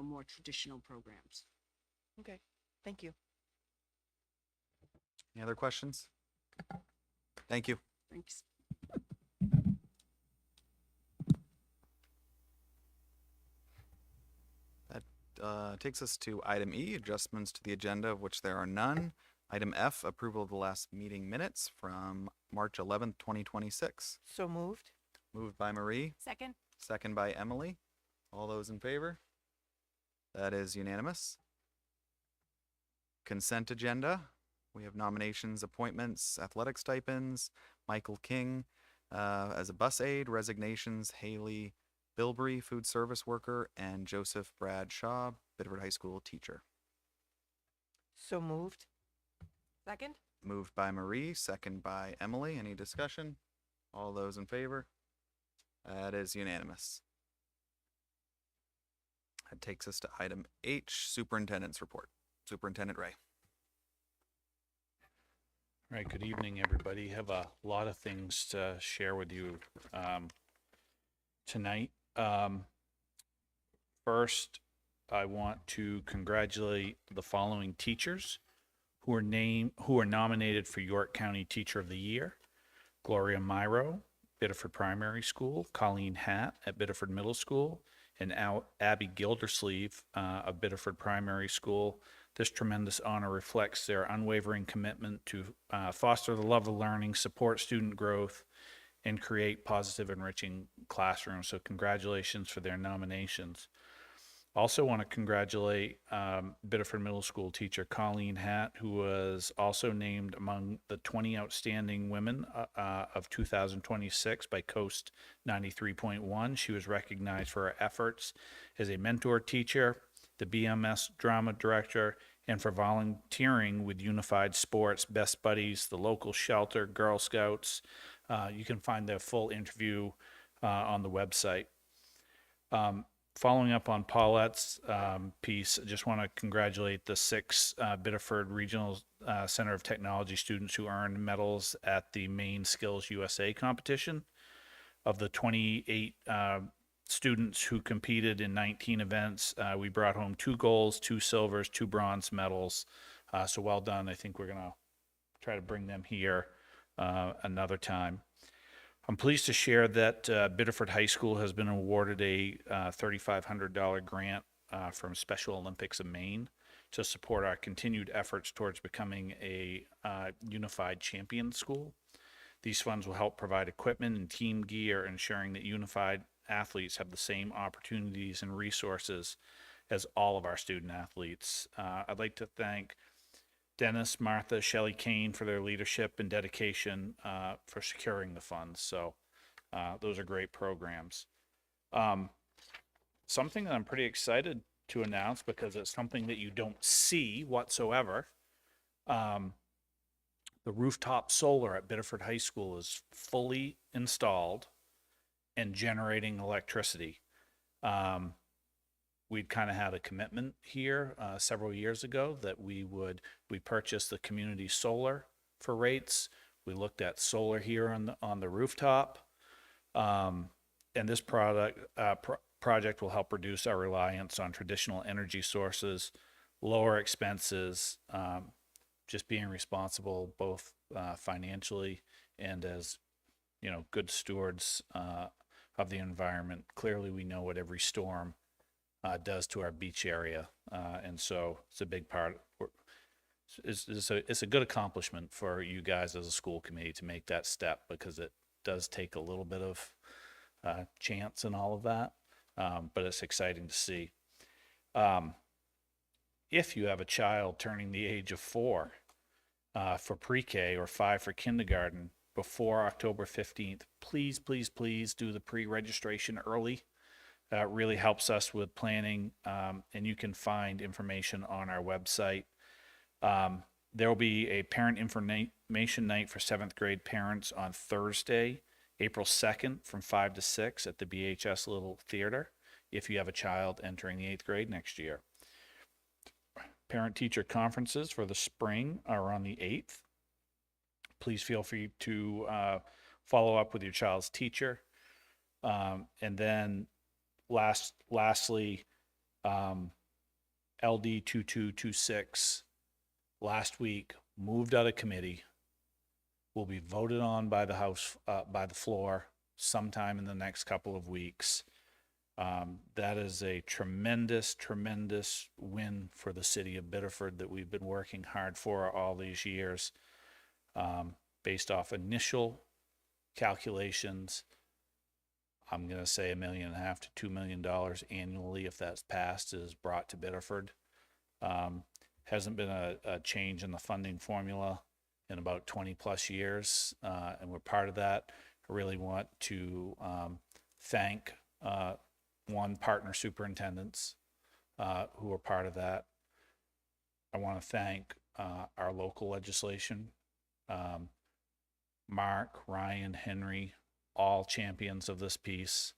more traditional programs. Okay. Thank you. Any other questions? Thank you. Thanks. That takes us to item E, adjustments to the agenda, of which there are none. Item F, approval of the last meeting minutes from March 11th, 2026. So moved. Moved by Marie, Second? second by Emily. All those in favor? That is unanimous. Consent agenda. We have nominations, appointments, athletic stipends, Michael King as a bus aide, resignations, Haley Bilbrey, food service worker, and Joseph Brad Shaw, Biddeford High School teacher. So moved. Second? Moved by Marie, second by Emily. Any discussion? All those in favor? That is unanimous. That takes us to item H, superintendent's report. Superintendent Ray. All right, good evening, everybody. Have a lot of things to share with you tonight. First, I want to congratulate the following teachers who are nominated for York County Teacher of the Year: Gloria Myro, Biddeford Primary School; Colleen Hatt at Biddeford Middle School; and Abby Gildersleeve of Biddeford Primary School. This tremendous honor reflects their unwavering commitment to foster the love of learning, support student growth, and create positive, enriching classrooms. So congratulations for their nominations. Also want to congratulate Biddeford Middle School teacher Colleen Hatt, who was also named among the 20 outstanding women of 2026 by Coast 93.1. She was recognized for her efforts as a mentor teacher, the BMS drama director, and for volunteering with Unified Sports, Best Buddies, the local shelter, Girl Scouts. You can find their full interview on the website. Following up on Paulette's piece, I just want to congratulate the 6 Biddeford Regional Center of Technology students who earned medals at the Maine Skills USA competition. Of the 28 students who competed in 19 events, we brought home 2 golds, 2 silvers, 2 bronze medals. So well done. I think we're going to try to bring them here another time. I'm pleased to share that Biddeford High School has been awarded a $3,500 grant from Special Olympics of Maine to support our continued efforts towards becoming a unified champion school. These funds will help provide equipment and team gear, ensuring that unified athletes have the same opportunities and resources as all of our student athletes. I'd like to thank Dennis, Martha, Shelley Kane for their leadership and dedication for securing the funds. So those are great programs. Something that I'm pretty excited to announce, because it's something that you don't see whatsoever. The rooftop solar at Biddeford High School is fully installed and generating electricity. We'd kind of had a commitment here several years ago that we purchase the community solar for rates. We looked at solar here on the rooftop, and this project will help reduce our reliance on traditional energy sources, lower expenses, just being responsible both financially and as good stewards of the environment. Clearly, we know what every storm does to our beach area, and so it's a big part. It's a good accomplishment for you guys as a school committee to make that step, because it does take a little bit of chance and all of that, but it's exciting to see. If you have a child turning the age of 4 for pre-K or 5 for kindergarten before October 15th, please, please, please do the pre-registration early. It really helps us with planning, and you can find information on our website. There will be a parent information night for 7th grade parents on Thursday, April 2nd from 5 to 6 at the BHS Little Theater if you have a child entering the 8th grade next year. Parent-teacher conferences for the spring are on the 8th. Please feel free to follow up with your child's teacher. And then lastly, LD 2226 last week moved out of committee, will be voted on by the House, by the floor sometime in the next couple of weeks. That is a tremendous, tremendous win for the city of Biddeford that we've been working hard for all these years. Based off initial calculations, I'm going to say $1.5 million to $2 million annually, if that's passed, is brought to Biddeford. Hasn't been a change in the funding formula in about 20 plus years, and we're part of that. I really want to thank partner superintendents who are part of that. I want to thank our local legislation, Mark, Ryan, Henry, all champions of this piece,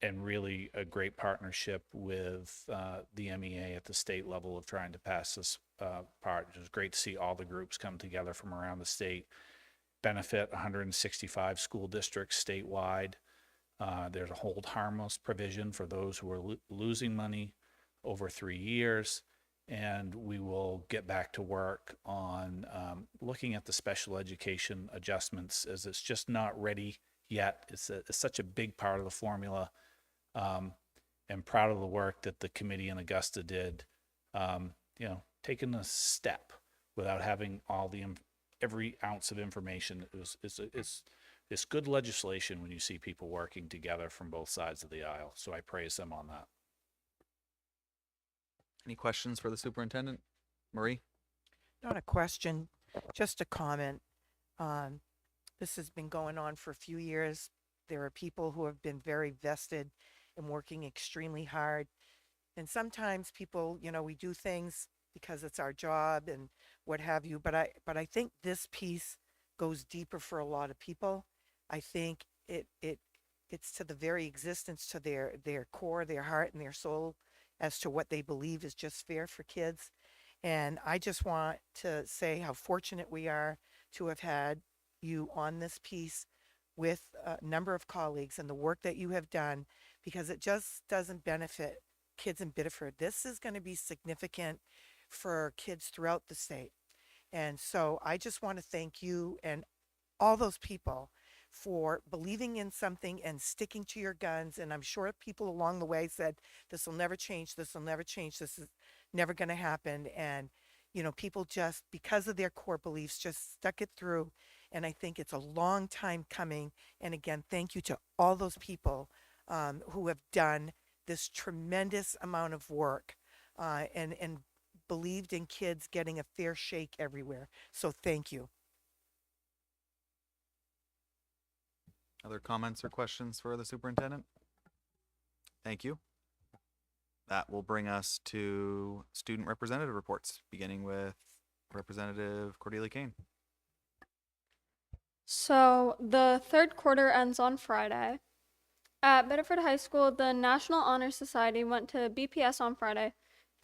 and really a great partnership with the MEA at the state level of trying to pass this part. It was great to see all the groups come together from around the state, benefit 165 school districts statewide. There's a hold harmless provision for those who are losing money over 3 years. And we will get back to work on looking at the special education adjustments, as it's just not ready yet. It's such a big part of the formula. And proud of the work that the committee in Augusta did, taking a step without having all every ounce of information. It's good legislation when you see people working together from both sides of the aisle. So I praise them on that. Any questions for the superintendent? Marie? Not a question, just a comment. This has been going on for a few years. There are people who have been very vested in working extremely hard. And sometimes people, we do things because it's our job and what have you. But I think this piece goes deeper for a lot of people. I think it's to the very existence, to their core, their heart, and their soul, as to what they believe is just fair for kids. And I just want to say how fortunate we are to have had you on this piece with a number of colleagues and the work that you have done, because it just doesn't benefit kids in Biddeford. This is going to be significant for kids throughout the state. And so I just want to thank you and all those people for believing in something and sticking to your guns. And I'm sure people along the way said, this will never change, this will never change, this is never going to happen. And, people just, because of their core beliefs, just stuck it through. And I think it's a long time coming. And again, thank you to all those people who have done this tremendous amount of work and believed in kids getting a fair shake everywhere. So thank you. Other comments or questions for the superintendent? Thank you. That will bring us to student representative reports, beginning with Representative Cordelia Kane. So the third quarter ends on Friday. At Biddeford High School, the National Honor Society went to BPS on Friday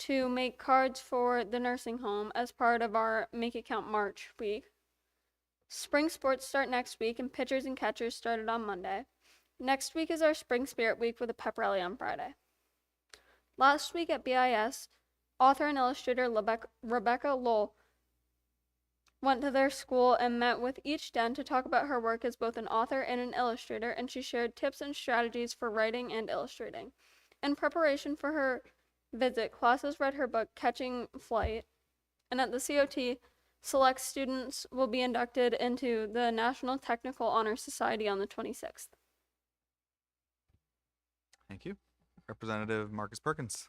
to make cards for the nursing home as part of our Make It Count March week. Spring sports start next week, and pitchers and catchers started on Monday. Next week is our Spring Spirit Week with a pep rally on Friday. Last week at BIS, author and illustrator Rebecca Lowell went to their school and met with each den to talk about her work as both an author and an illustrator, and she shared tips and strategies for writing and illustrating. In preparation for her visit, classes read her book, Catching Flight, and at the COT, select students will be inducted into the National Technical Honor Society on the 26th. Thank you. Representative Marcus Perkins.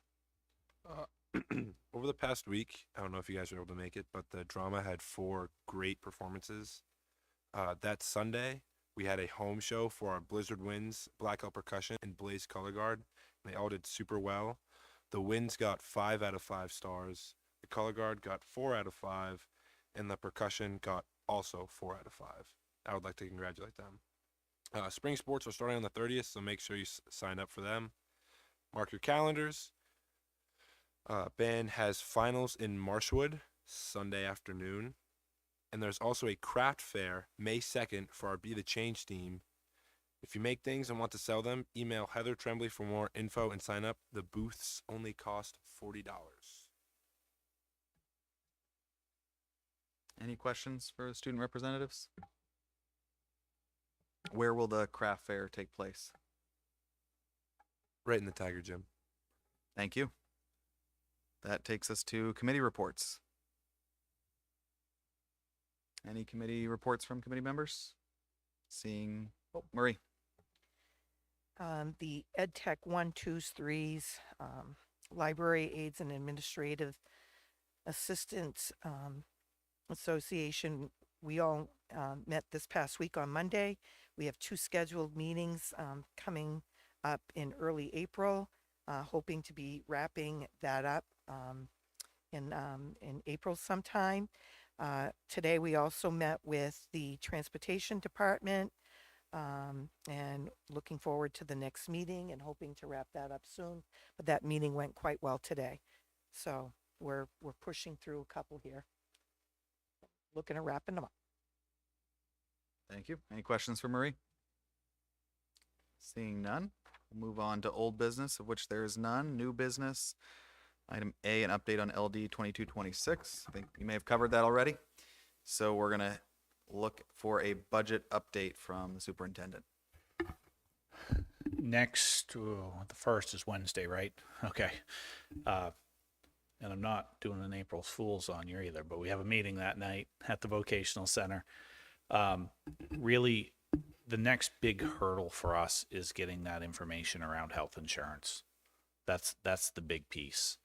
Over the past week, I don't know if you guys were able to make it, but the drama had 4 great performances. That Sunday, we had a home show for our Blizzard Winds, Blackout Percussion, and Blaze Color Guard. They all did super well. The Winds got 5 out of 5 stars. The Color Guard got 4 out of 5, and the Percussion got also 4 out of 5. I would like to congratulate them. Spring sports are starting on the 30th, so make sure you sign up for them. Mark your calendars. Band has finals in Marshwood Sunday afternoon. And there's also a craft fair May 2nd for our Be the Change team. If you make things and want to sell them, email Heather Tremblay for more info and sign up. The booths only cost $40. Any questions for the student representatives? Where will the craft fair take place? Right in the Tiger Gym. Thank you. That takes us to committee reports. Any committee reports from committee members? Seeing Marie. The Ed Tech 1, 2s, 3s, Library Aides and Administrative Assistants Association, we all met this past week on Monday. We have 2 scheduled meetings coming up in early April, hoping to be wrapping that up in April sometime. Today we also met with the Transportation Department, and looking forward to the next meeting and hoping to wrap that up soon. But that meeting went quite well today. So we're pushing through a couple here. Looking at wrapping them up. Thank you. Any questions for Marie? Seeing none, we'll move on to old business, of which there is none. New business. Item A, an update on LD 2226. I think you may have covered that already. So we're going to look for a budget update from the superintendent. Next, the first is Wednesday, right? Okay. And I'm not doing an April Fool's on you either, but we have a meeting that night at the vocational center. Really, the next big hurdle for us is getting that information around health insurance. That's the big piece.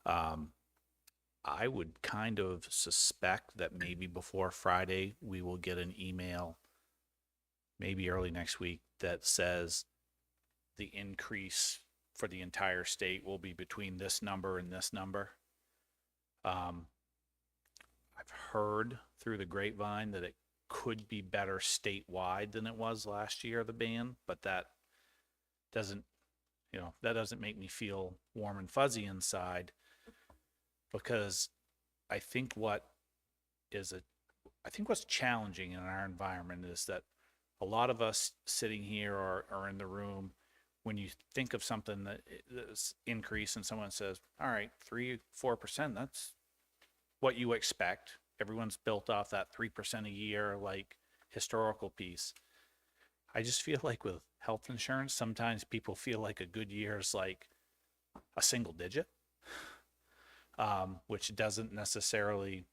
I would kind of suspect that maybe before Friday, we will get an email, maybe early next week, that says the increase for the entire state will be between this number and this number. I've heard through the grapevine that it could be better statewide than it was last year, the ban, but that doesn't make me feel warm and fuzzy inside, because I think what's challenging in our environment is that a lot of us sitting here or in the room, when you think of something that's increase and someone says, all right, 3-4%, that's what you expect. Everyone's built off that 3% a year, like historical piece. I just feel like with health insurance, sometimes people feel like a good year is like a single digit, which doesn't necessarily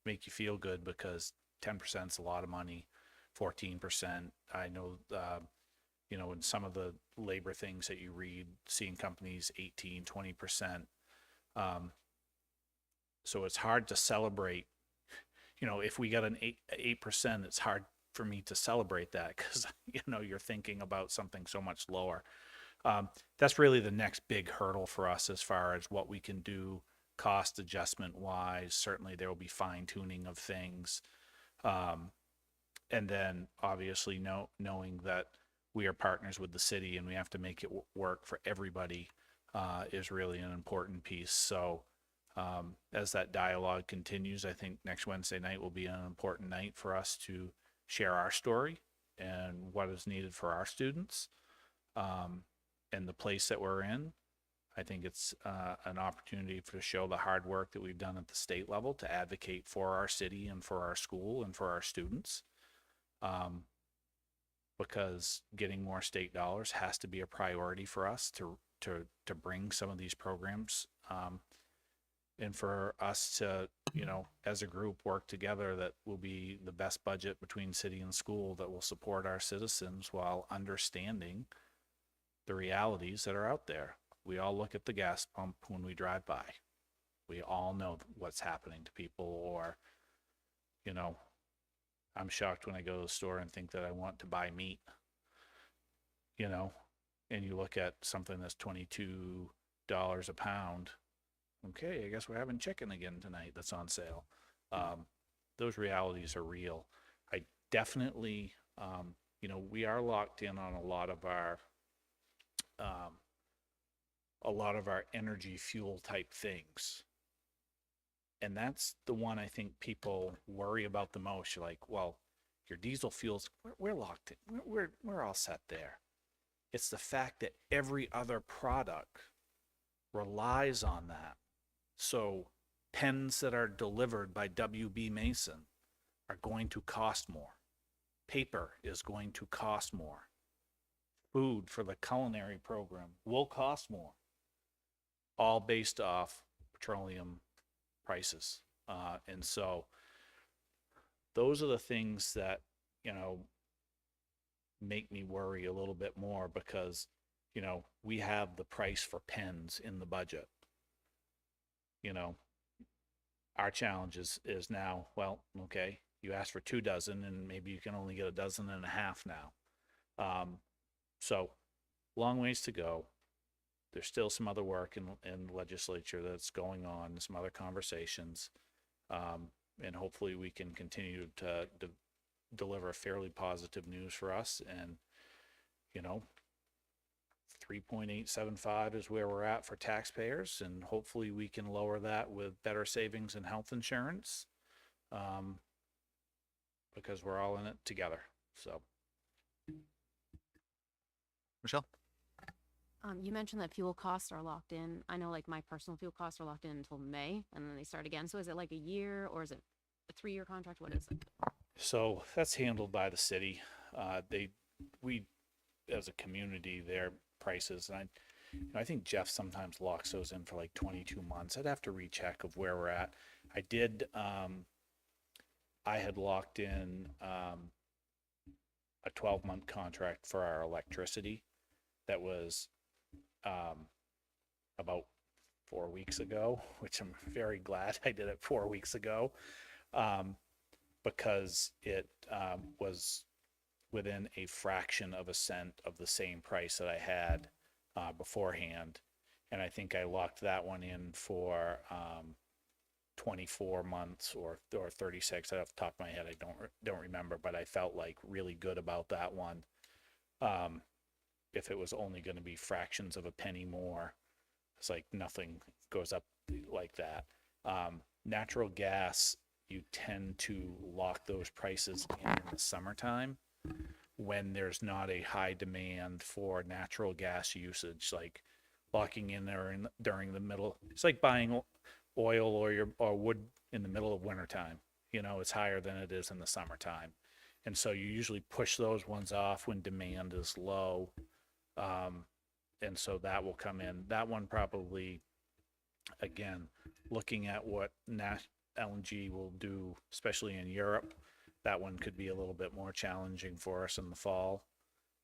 make you feel good, because 10% is a lot of money, 14%. I know, in some of the labor things that you read, seeing companies 18, 20%. So it's hard to celebrate. If we got an 8%, it's hard for me to celebrate that, because you're thinking about something so much lower. That's really the next big hurdle for us as far as what we can do cost adjustment wise. Certainly there will be fine tuning of things. And then obviously knowing that we are partners with the city and we have to make it work for everybody is really an important piece. So as that dialogue continues, I think next Wednesday night will be an important night for us to share our story and what is needed for our students and the place that we're in. I think it's an opportunity to show the hard work that we've done at the state level to advocate for our city and for our school and for our students. Because getting more state dollars has to be a priority for us to bring some of these programs and for us to, as a group, work together. That will be the best budget between city and school that will support our citizens while understanding the realities that are out there. We all look at the gas pump when we drive by. We all know what's happening to people, or, I'm shocked when I go to the store and think that I want to buy meat, and you look at something that's $22 a pound. Okay, I guess we're having chicken again tonight that's on sale. Those realities are real. I definitely, we are locked in on a lot of our energy fuel type things. And that's the one I think people worry about the most. You're like, well, your diesel fuels, we're locked in. We're all set there. It's the fact that every other product relies on that. So pens that are delivered by WB Mason are going to cost more. Paper is going to cost more. Food for the culinary program will cost more. All based off petroleum prices. And so those are the things that, make me worry a little bit more because, we have the price for pens in the budget. Our challenge is now, well, okay, you asked for 2 dozen and maybe you can only get 1.5 dozen now. So long ways to go. There's still some other work in legislature that's going on, some other conversations. And hopefully we can continue to deliver fairly positive news for us. And, 3.875 is where we're at for taxpayers. And hopefully we can lower that with better savings in health insurance. Because we're all in it together. So. Michelle? You mentioned that fuel costs are locked in. I know like my personal fuel costs are locked in until May and then they start again. So is it like a year or is it a 3-year contract? What is it? So that's handled by the city. We as a community, their prices, and I think Jeff sometimes locks those in for like 22 months. I'd have to recheck of where we're at. I had locked in a 12-month contract for our electricity that was about 4 weeks ago, which I'm very glad I did it 4 weeks ago, because it was within a fraction of a cent of the same price that I had beforehand. And I think I locked that one in for 24 months or 36. Off the top of my head, I don't remember, but I felt like really good about that one. If it was only going to be fractions of a penny more, it's like nothing goes up like that. Natural gas, you tend to lock those prices in the summertime when there's not a high demand for natural gas usage, like locking in there during the middle. It's like buying oil or wood in the middle of wintertime. It's higher than it is in the summertime. And so you usually push those ones off when demand is low. And so that will come in. That one probably, again, looking at what LNG will do, especially in Europe, that one could be a little bit more challenging for us in the fall.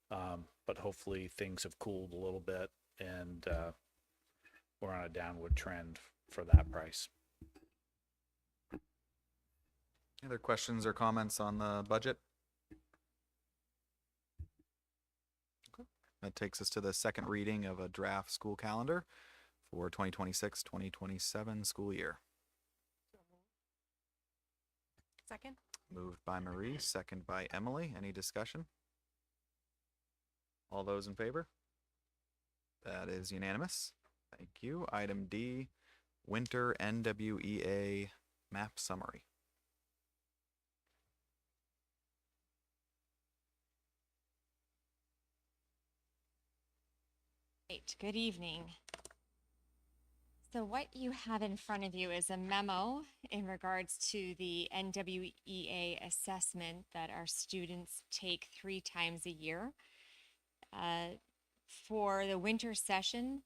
But hopefully things have cooled a little bit and we're on a downward trend for that price. Any other questions or comments on the budget? Okay. That takes us to the second reading of a draft school calendar for 2026-2027 school year. Second? Moved by Marie, second by Emily. Any discussion? All those in favor? That is unanimous. Thank you. Item D, Winter NWEA Map Summary. Right, good evening. So what you have in front of you is a memo in regards to the NWEA assessment that our students take 3 times a year. For the winter session,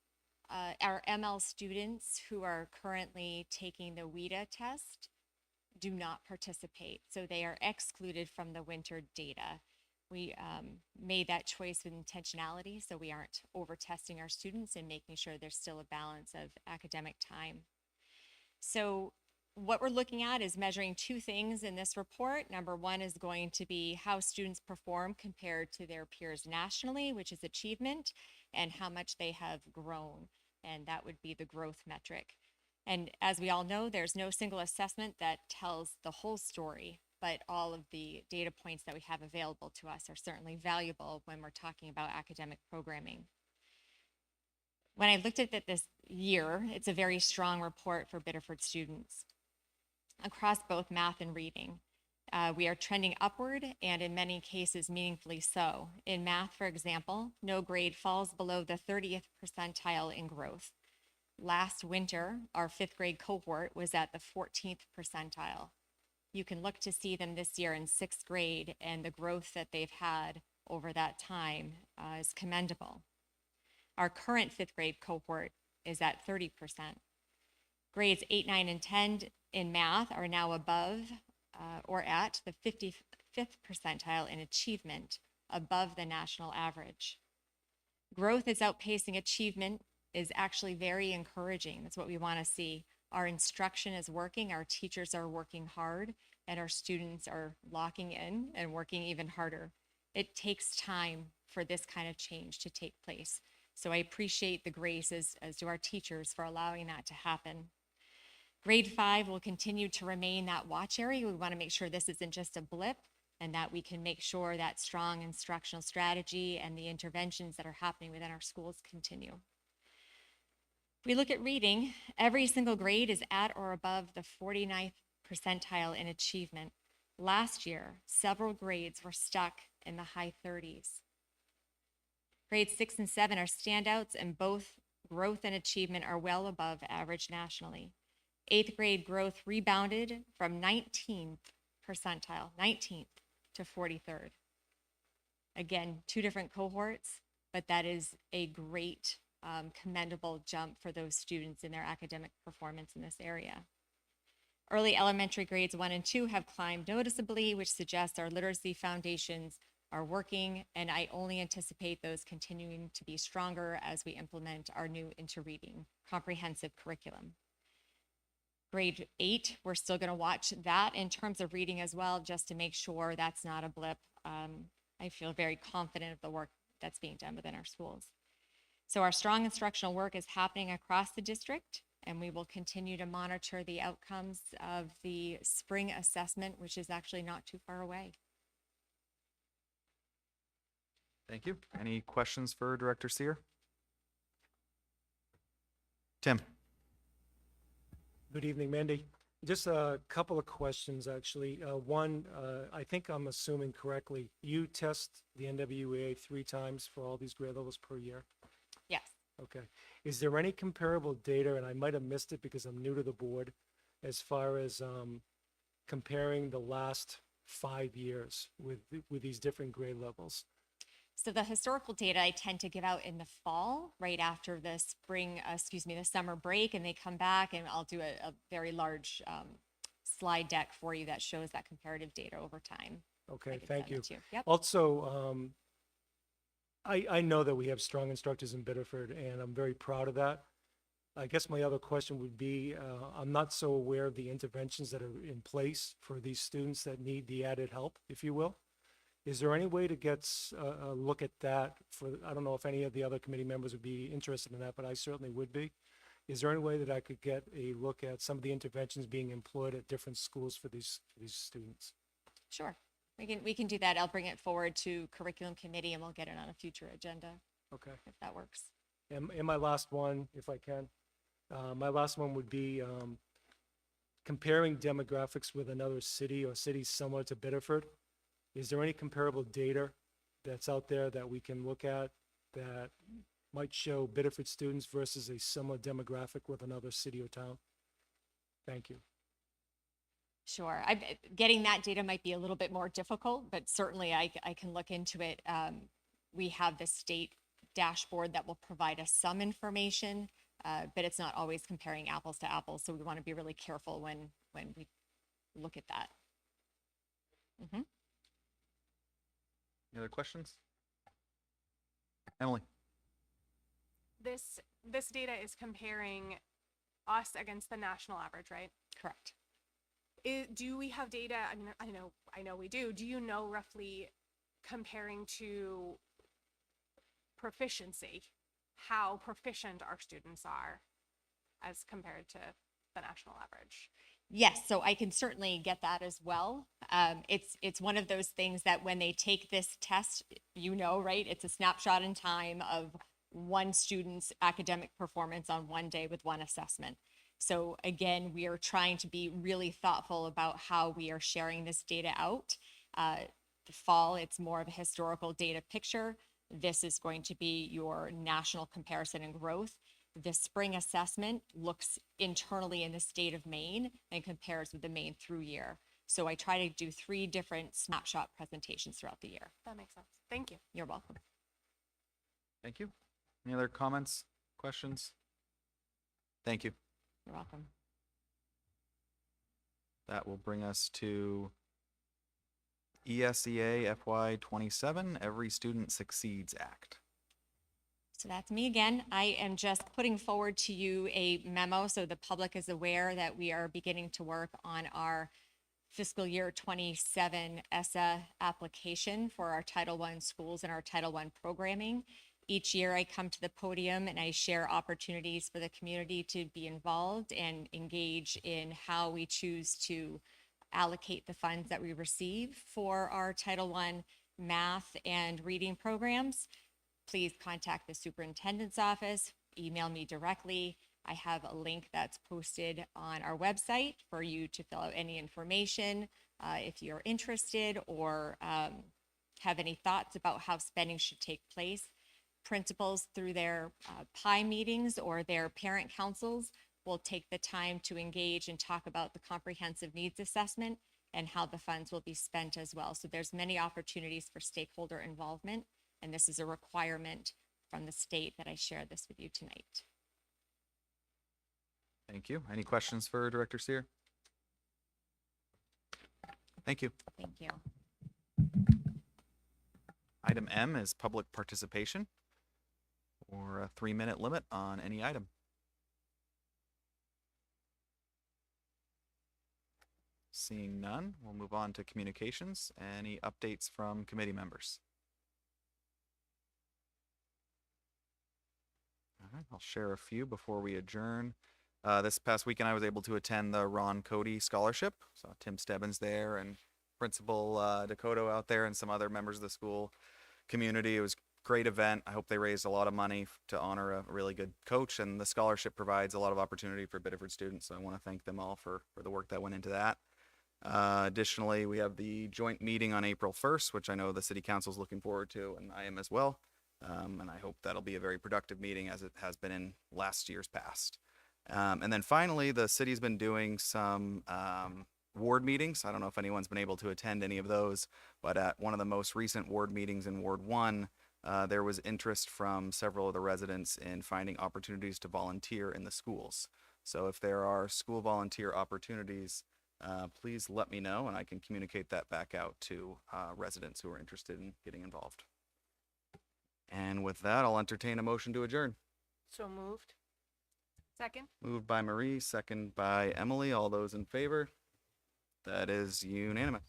our ML students who are currently taking the WIDA test do not participate, so they are excluded from the winter data. We made that choice with intentionality, so we aren't over testing our students and making sure there's still a balance of academic time. So what we're looking at is measuring 2 things in this report. Number 1 is going to be how students perform compared to their peers nationally, which is achievement, and how much they have grown, and that would be the growth metric. And as we all know, there's no single assessment that tells the whole story, but all of the data points that we have available to us are certainly valuable when we're talking about academic programming. When I looked at it this year, it's a very strong report for Biddeford students across both math and reading. We are trending upward and in many cases meaningfully so. In math, for example, no grade falls below the 30th percentile in growth. last winter, our 5th grade cohort was at the 14th percentile. You can look to see them this year in 6th grade, and the growth that they've had over that time is commendable. Our current 5th grade cohort is at 30%. Grades 8, 9, and 10 in math are now above or at the 55th percentile in achievement, above the national average. Growth is outpacing achievement is actually very encouraging. That's what we want to see. Our instruction is working, our teachers are working hard, and our students are locking in and working even harder. It takes time for this kind of change to take place. So I appreciate the grace, as do our teachers, for allowing that to happen. Grade 5 will continue to remain that watch area. We want to make sure this isn't just a blip, and that we can make sure that strong instructional strategy and the interventions that are happening within our schools continue. We look at reading, every single grade is at or above the 49th percentile in achievement. Last year, several grades were stuck in the high 30s. Grades 6 and 7 are standouts, and both growth and achievement are well above average nationally. 8th grade growth rebounded from 19th percentile, 19th to 43rd. Again, 2 different cohorts, but that is a great commendable jump for those students in their academic performance in this area. Early elementary grades 1 and 2 have climbed noticeably, which suggests our literacy foundations are working, and I only anticipate those continuing to be stronger as we implement our new interreading comprehensive curriculum. Grade 8, we're still going to watch that in terms of reading as well, just to make sure that's not a blip. I feel very confident of the work that's being done within our schools. So our strong instructional work is happening across the district, and we will continue to monitor the outcomes of the spring assessment, which is actually not too far away. Thank you. Any questions for Director Sear? Tim. Good evening, Mandy. Just a couple of questions, actually. One, I think I'm assuming correctly, you test the NWEA 3 times for all these grade levels per year? Yes. Okay. Is there any comparable data, and I might have missed it because I'm new to the board, as far as comparing the last 5 years with these different grade levels? So the historical data I tend to give out in the fall, right after the the summer break, and they come back, and I'll do a very large slide deck for you that shows that comparative data over time. Okay, thank you. Yep. Also, I know that we have strong instructors in Biddeford, and I'm very proud of that. I guess my other question would be, I'm not so aware of the interventions that are in place for these students that need the added help, if you will. Is there any way to get a look at that I don't know if any of the other committee members would be interested in that, but I certainly would be. Is there any way that I could get a look at some of the interventions being employed at different schools for these students? Sure. We can do that. I'll bring it forward to curriculum committee, and we'll get it on a future agenda. Okay. If that works. And my last one, if I can, my last one would be comparing demographics with another city or cities similar to Biddeford. Is there any comparable data that's out there that we can look at that might show Biddeford students versus a similar demographic with another city or town? Thank you. Sure. Getting that data might be a little bit more difficult, but certainly I can look into it. We have the state dashboard that will provide us some information, but it's not always comparing apples to apples. So we want to be really careful when we look at that. Mm-hmm. Any other questions? Emily. This data is comparing us against the national average, right? Correct. Do we have data? I mean, I know we do. Do you know roughly, comparing to proficiency, how proficient our students are as compared to the national average? Yes, so I can certainly get that as well. It's one of those things that when they take this test, right? It's a snapshot in time of one student's academic performance on one day with one assessment. So again, we are trying to be really thoughtful about how we are sharing this data out. The fall, it's more of a historical data picture. This is going to be your national comparison and growth. The spring assessment looks internally in the state of Maine and compares with the Maine through year. So I try to do 3 different snapshot presentations throughout the year. That makes sense. Thank you. You're welcome. Thank you. Any other comments, questions? Thank you. You're welcome. That will bring us to ESEA FY 27, Every Student Succeeds Act. So that's me again. I am just putting forward to you a memo so the public is aware that we are beginning to work on our fiscal year 27 ESSA application for our Title I schools and our Title I programming. Each year I come to the podium and I share opportunities for the community to be involved and engage in how we choose to allocate the funds that we receive for our Title I math and reading programs. Please contact the superintendent's office, email me directly. I have a link that's posted on our website for you to fill out any information if you're interested or have any thoughts about how spending should take place. Principals through their PI meetings or their parent councils will take the time to engage and talk about the comprehensive needs assessment and how the funds will be spent as well. So there's many opportunities for stakeholder involvement, and this is a requirement from the state that I share this with you tonight. Thank you. Any questions for Director Sear? Thank you. Thank you. Item M is public participation, or a 3-minute limit on any item. Seeing none, we'll move on to communications. Any updates from committee members? All right, I'll share a few before we adjourn. This past weekend, I was able to attend the Ron Cody Scholarship. Saw Tim Stebbins there and Principal Dakota out there and some other members of the school community. It was a great event. I hope they raised a lot of money to honor a really good coach, and the scholarship provides a lot of opportunity for Biddeford students. So I want to thank them all for the work that went into that. Additionally, we have the joint meeting on April 1st, which I know the City Council is looking forward to, and I am as well. And I hope that'll be a very productive meeting as it has been in last year's past. And then finally, the city's been doing some ward meetings. I don't know if anyone's been able to attend any of those, but at one of the most recent ward meetings in Ward 1, there was interest from several of the residents in finding opportunities to volunteer in the schools. So if there are school volunteer opportunities, please let me know and I can communicate that back out to residents who are interested in getting involved. And with that, I'll entertain a motion to adjourn. So moved. Second? Moved by Marie, second by Emily. All those in favor? That is unanimous.